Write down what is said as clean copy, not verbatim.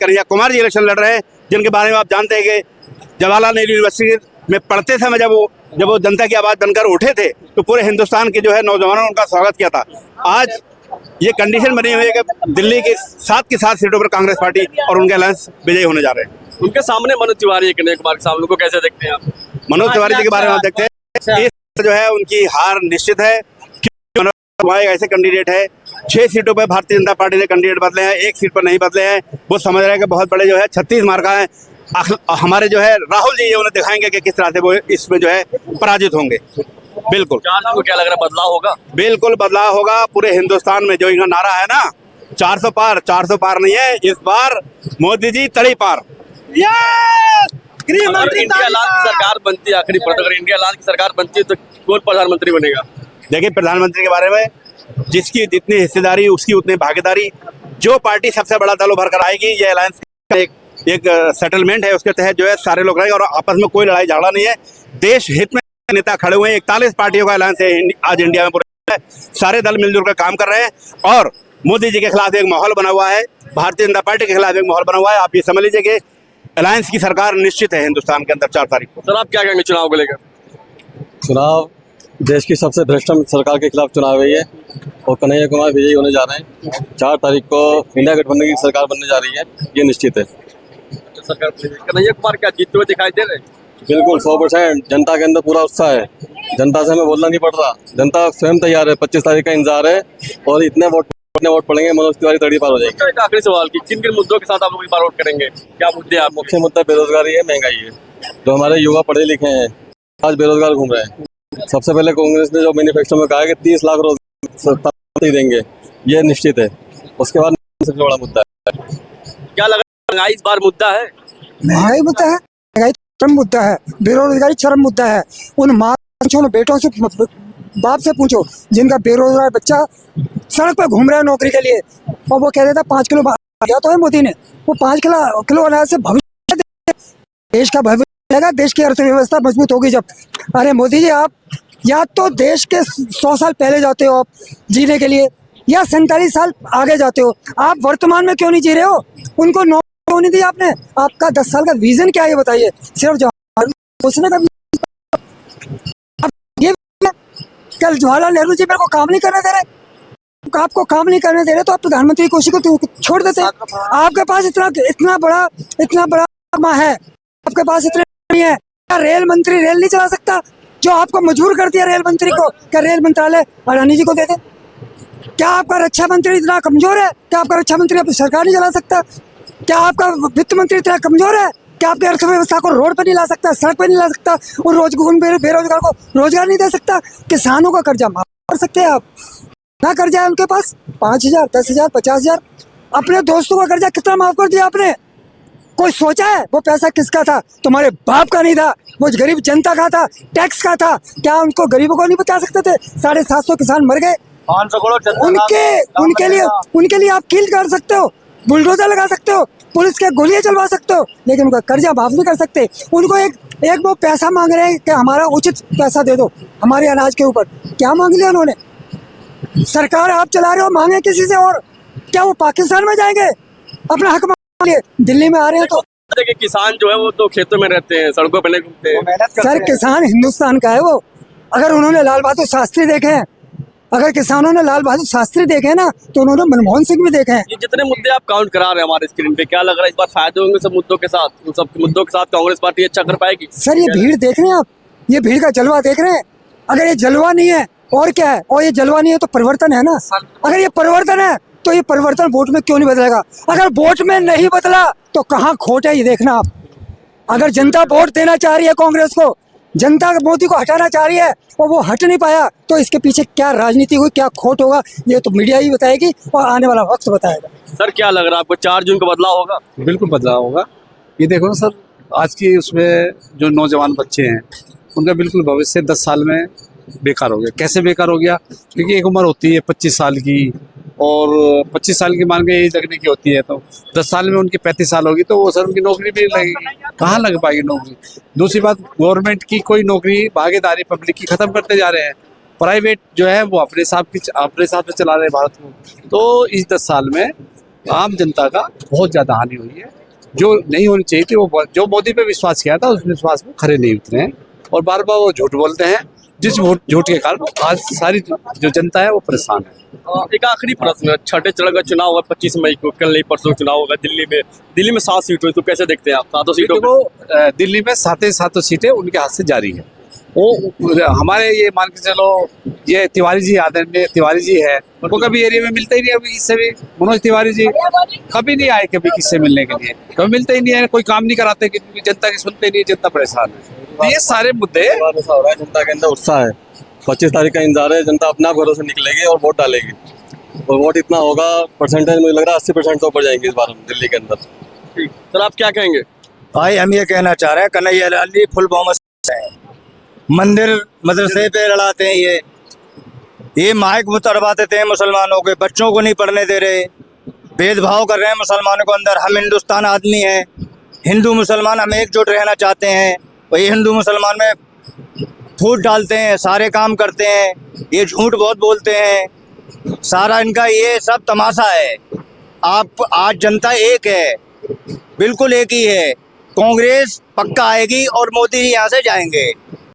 Kanhaiya Kumar ji election लड़ रहे हैं, जिनके बारे में आप जानते हैं कि जवाहरलाल नेहरू यूनिवर्सिटी में पढ़ते समय जब वो जनता की आवाज़ बनकर उठे थे तो पूरे हिंदुस्तान के जो है नौजवानों ने उनका स्वागत किया था। आज ये कंडीशन बनी हुई है कि दिल्ली के 7 की 7 सीटों पर कांग्रेस पार्टी और उनके अलायंस विजयी होने जा रहे हैं। उनके सामने मनोज तिवारी कन्हैया कुमार के सामने, उनको कैसे देखते हैं आप? मनोज तिवारी जी के बारे में आप देखते हैं, इस जो है उनकी हार निश्चित है। मनोज तिवारी ऐसे कैंडिडेट है, 6 सीटों पर भारतीय जनता पार्टी ने कैंडिडेट बदले हैं, 1 सीट पर नहीं बदले हैं। वो समझ रहे हैं कि बहुत बड़े जो है 36 मार्का है। हमारे जो है राहुल जी ये उन्हें दिखाएंगे कि किस तरह से वो इसमें जो है पराजित होंगे। बिल्कुल। क्या लग रहा है, बदलाव होगा? बिल्कुल बदलाव होगा। पूरे हिंदुस्तान में जो इनका नारा है ना, 400 पार, 400 पार नहीं है, इस बार मोदी जी तड़ी पार। गृह मंत्री इंडिया लाल की सरकार बनती है, आखिरी पर अगर इंडिया लाल की सरकार बनती है तो कौन प्रधानमंत्री बनेगा? देखिए, प्रधानमंत्री के बारे में जिसकी जितनी हिस्सेदारी उसकी उतनी भागीदारी। जो पार्टी सबसे बड़ा दल उभर कर आएगी, ये अलायंस का एक सेटलमेंट है, उसके तहत जो है सारे लोग रहेंगे और आपस में कोई लड़ाई झगड़ा नहीं है। देश हित में नेता खड़े हुए हैं, 41 पार्टियों का अलायंस है आज इंडिया में पूरे, सारे दल मिलजुल कर काम कर रहे हैं और मोदी जी के खिलाफ एक माहौल बना हुआ है, भारतीय जनता पार्टी के खिलाफ एक माहौल बना हुआ है। आप ये समझ लीजिए कि अलायंस की सरकार निश्चित है हिंदुस्तान के अंदर 4 तारीख को। सर, आप क्या कहेंगे चुनाव को लेकर? चुनाव देश की सबसे भ्रष्ट सरकार के खिलाफ चुनाव है ये, और कन्हैया कुमार विजयी होने जा रहे हैं। 4 तारीख को इंडिया गठबंधन की सरकार बनने जा रही है, ये निश्चित है। सरकार कन्हैया कुमार क्या जीतते हुए दिखाई दे रहे हैं? बिल्कुल 100%। जनता के अंदर पूरा उत्साह है, जनता से हमें बोलना नहीं पड़ रहा, जनता स्वयं तैयार है। 25 तारीख का इंतजार है और इतने वोट पड़ेंगे, मनोज तिवारी तड़ी पार हो जाएगी। एक आखिरी सवाल की, किन किन मुद्दों के साथ आप लोग इस बार वोट करेंगे? क्या मुद्दे आप? मुख्य मुद्दा बेरोजगारी है, महंगाई है। जो हमारे युवा पढ़े लिखे हैं आज बेरोजगार घूम रहे हैं। सबसे पहले कांग्रेस ने जो मैनिफेस्टो में कहा है कि 30 लाख रोजगार देंगे, ये निश्चित है। उसके बाद सबसे बड़ा मुद्दा है, क्या लग रहा है महंगाई इस बार मुद्दा है? महंगाई मुद्दा है, महंगाई चरम मुद्दा है, बेरोजगारी चरम मुद्दा है। उन माँ बेटों से बाप से पूछो जिनका बेरोजगार बच्चा सड़क पर घूम रहा है नौकरी के लिए, और वो कह देता 5 किलो दिया तो है मोदी ने, वो 5 किलो अनाज से भविष्य देश का भविष्य रहेगा, देश की अर्थव्यवस्था मजबूत होगी जब। अरे मोदी जी, आप या तो देश के 100 साल पहले जाते हो आप जीने के लिए, या 47 साल आगे जाते हो। आप वर्तमान में क्यों नहीं जी रहे हो? उनको नौकरी नहीं दी आपने। आपका 10 साल का विजन क्या है ये बताइए। सिर्फ सोचने का ये कल जवाहरलाल नेहरू जी मेरे को काम नहीं करने दे रहे, आपको काम नहीं करने दे रहे तो आप प्रधानमंत्री की कुर्सी को छोड़ देते। आपके पास इतना बड़ा माँ है, आपके पास इतने नहीं है। क्या रेल मंत्री रेल नहीं चला सकता? जो आपको मजबूर कर दिया रेल मंत्री को, क्या रेल मंत्रालय अडानी जी को दे दे? क्या आपका रक्षा मंत्री इतना कमजोर है? क्या आपका रक्षा मंत्री अपनी सरकार नहीं चला सकता? क्या आपका वित्त मंत्री इतना कमजोर है? क्या आपकी अर्थव्यवस्था को रोड पर नहीं ला सकता, सड़क पर नहीं ला सकता, उन बेरोजगार को रोजगार नहीं दे सकता? किसानों का कर्जा माफ कर सकते हैं आप? क्या कर्जा है उनके पास? 5,000, 10,000, 50,000। अपने दोस्तों का कर्जा कितना माफ कर दिया आपने? कोई सोचा है वो पैसा किसका था? तुम्हारे बाप का नहीं था, वो गरीब जनता का था, टैक्स का था। क्या उनको गरीबों को नहीं बचा सकते थे? 750 किसान मर गए, उनके लिए आप कील कर सकते हो, बुलडोजर लगा सकते हो, पुलिस के गोलियां चलवा सकते हो, लेकिन उनका कर्जा माफ नहीं कर सकते। उनको एक वो पैसा मांग रहे हैं कि हमारा उचित पैसा दे दो हमारे अनाज के ऊपर। क्या मांग लिया उन्होंने? सरकार आप चला रहे हो, मांगे किसी से और? क्या वो पाकिस्तान में जाएंगे अपना हक मांगने लिए? दिल्ली में आ रहे हैं तो देखिए, किसान जो है वो तो खेतों में रहते हैं, सड़कों पर नहीं घूमते हैं। सर, किसान हिंदुस्तान का है वो। अगर उन्होंने लाल बहादुर शास्त्री देखे हैं, अगर किसानों ने लाल बहादुर शास्त्री देखे हैं ना, तो उन्होंने मनमोहन सिंह भी देखे हैं। ये जितने मुद्दे आप काउंट करा रहे हैं हमारे स्क्रीन पे, क्या लग रहा है इस बार फायदे होंगे सब मुद्दों के साथ? उन सब मुद्दों के साथ कांग्रेस पार्टी अच्छा कर पाएगी? सर, ये भीड़ देख रहे हैं आप, ये भीड़ का जलवा देख रहे हैं। अगर ये जलवा नहीं है और क्या है? और ये जलवा नहीं है तो परिवर्तन है ना। अगर ये परिवर्तन है तो ये परिवर्तन वोट में क्यों नहीं बदलेगा? अगर वोट में नहीं बदला तो कहाँ खोट है ये देखना आप। अगर जनता वोट देना चाह रही है कांग्रेस को, जनता मोदी को हटाना चाह रही है और वो हट नहीं पाया, तो इसके पीछे क्या राजनीति हुई, क्या खोट होगा, ये तो मीडिया ही बताएगी और आने वाला वक्त बताएगा। सर, क्या लग रहा है आपको 4 जून का बदलाव होगा? बिल्कुल बदलाव होगा। ये देखो ना सर, आज की उसमें जो नौजवान बच्चे हैं उनका बिल्कुल भविष्य 10 साल में बेकार हो गया। कैसे बेकार हो गया? क्योंकि एक उम्र होती है 25 साल की, और 25 साल की मान के एज लगने की होती है, तो 10 साल में उनकी 35 साल होगी, तो वो सर उनकी नौकरी भी लगेगी, कहाँ लग पाएगी नौकरी? दूसरी बात, गवर्नमेंट की कोई नौकरी भागीदारी पब्लिक की खत्म करते जा रहे हैं। प्राइवेट जो है वो अपने हिसाब से चला रहे हैं भारत को। तो इस 10 साल में आम जनता का बहुत ज़्यादा हानि हुई है। जो नहीं होनी चाहिए थी वो, जो मोदी पे विश्वास किया था उस विश्वास में खरे नहीं उतरे हैं और बार बार वो झूठ बोलते हैं, जिस झूठ के कारण आज सारी जो जनता है वो परेशान है। एक आखिरी प्रश्न, छठे चरण का चुनाव होगा 25 मई को, कल नहीं परसों चुनाव होगा दिल्ली में 7 सीट हुई, तो कैसे देखते हैं आप 7 सीटों को? देखो दिल्ली में सातों सीटें उनके हाथ से जारी है। वो हमारे ये मान के चलो, ये तिवारी जी आदरणीय तिवारी जी है, वो कभी एरिया में मिलते ही नहीं। अभी इससे भी मनोज तिवारी जी कभी नहीं आए कभी किससे मिलने के लिए, कभी मिलते ही नहीं है, कोई काम नहीं कराते, क्योंकि जनता की सुनते नहीं, जनता परेशान है। तो ये सारे मुद्दे ऐसा हो रहा है, जनता के अंदर उत्साह है। 25 तारीख का इंतजार है, जनता अपना घरों से निकलेगी और वोट डालेगी, और वोट इतना होगा परसेंटेज मुझे लग रहा है 80% से ऊपर जाएंगे इस बार दिल्ली के अंदर। सर आप क्या कहेंगे? भाई हम ये कहना चाह रहे हैं, कन्हैया लाल जी फुल बहुमत से हैं। मंदिर मदरसे पे लड़ाते हैं, ये माइक उतरवा देते हैं मुसलमानों के, बच्चों को नहीं पढ़ने दे रहे, भेदभाव कर रहे हैं मुसलमानों को अंदर। हम हिंदुस्तान आदमी हैं, हिंदू मुसलमान हम एकजुट रहना चाहते हैं, और ये हिंदू मुसलमान में फूट डालते हैं, सारे काम करते हैं, ये झूठ बहुत बोलते हैं, सारा इनका ये सब तमाशा है। आप आज जनता एक है, बिल्कुल एक ही है, कांग्रेस पक्का आएगी और मोदी यहाँ से जाएंगे।